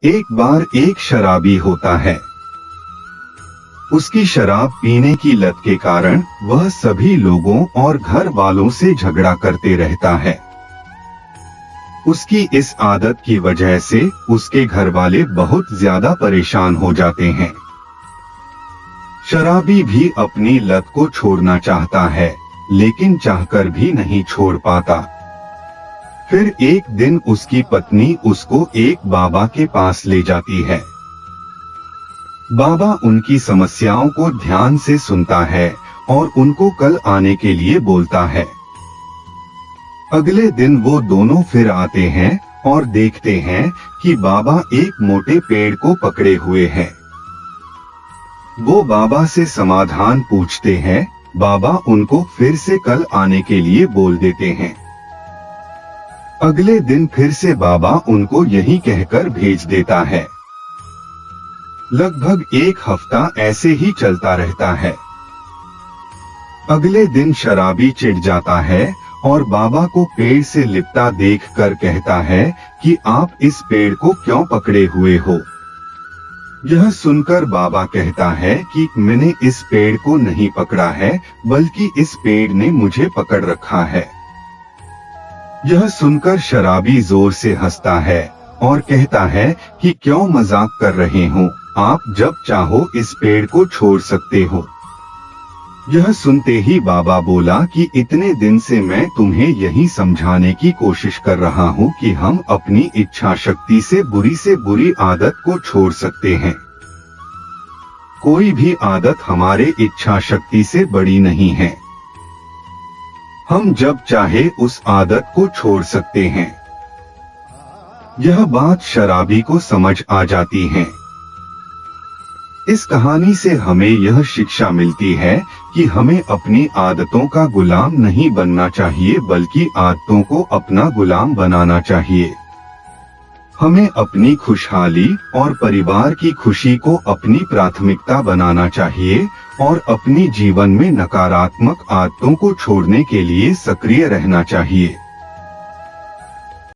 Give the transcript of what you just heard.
एक बार एक शराबी होता है। उसकी शराब पीने की लत के कारण वह सभी लोगों और घर वालों से झगड़ा करते रहता है। उसकी इस आदत की वजह से उसके घर वाले बहुत ज्यादा परेशान हो जाते हैं। शराबी भी अपनी लत को छोड़ना चाहता है, लेकिन चाहकर भी नहीं छोड़ पाता। फिर एक दिन उसकी पत्नी उसको एक बाबा के पास ले जाती है। बाबा उनकी समस्याओं को ध्यान से सुनता है और उनको कल आने के लिए बोलता है। अगले दिन वो दोनों फिर आते हैं और देखते हैं कि बाबा एक मोटे पेड़ को पकड़े हुए हैं। वो बाबा से समाधान पूछते हैं। बाबा उनको फिर से कल आने के लिए बोल देते हैं। अगले दिन फिर से बाबा उनको यही कहकर भेज देता है। लगभग एक हफ्ता ऐसे ही चलता रहता है। अगले दिन शराबी चिढ़ जाता है और बाबा को पेड़ से लिपटा देखकर कहता है कि आप इस पेड़ को क्यों पकड़े हुए हो। यह सुनकर बाबा कहता है कि मैंने इस पेड़ को नहीं पकड़ा है, बल्कि इस पेड़ ने मुझे पकड़ रखा है। यह सुनकर शराबी जोर से हंसता है और कहता है कि क्यों मजाक कर रहे हो, आप जब चाहो इस पेड़ को छोड़ सकते हो। यह सुनते ही बाबा बोला कि इतने दिन से मैं तुम्हें यही समझाने की कोशिश कर रहा हूँ कि हम अपनी इच्छा शक्ति से बुरी आदत को छोड़ सकते हैं। कोई भी आदत हमारे इच्छा शक्ति से बड़ी नहीं है। हम जब चाहे उस आदत को छोड़ सकते हैं। यह बात शराबी को समझ आ जाती है। इस कहानी से हमें यह शिक्षा मिलती है कि हमें अपनी आदतों का गुलाम नहीं बनना चाहिए, बल्कि आदतों को अपना गुलाम बनाना चाहिए। हमें अपनी खुशहाली और परिवार की खुशी को अपनी प्राथमिकता बनाना चाहिए और अपनी जीवन में नकारात्मक आदतों को छोड़ने के लिए सक्रिय रहना चाहिए।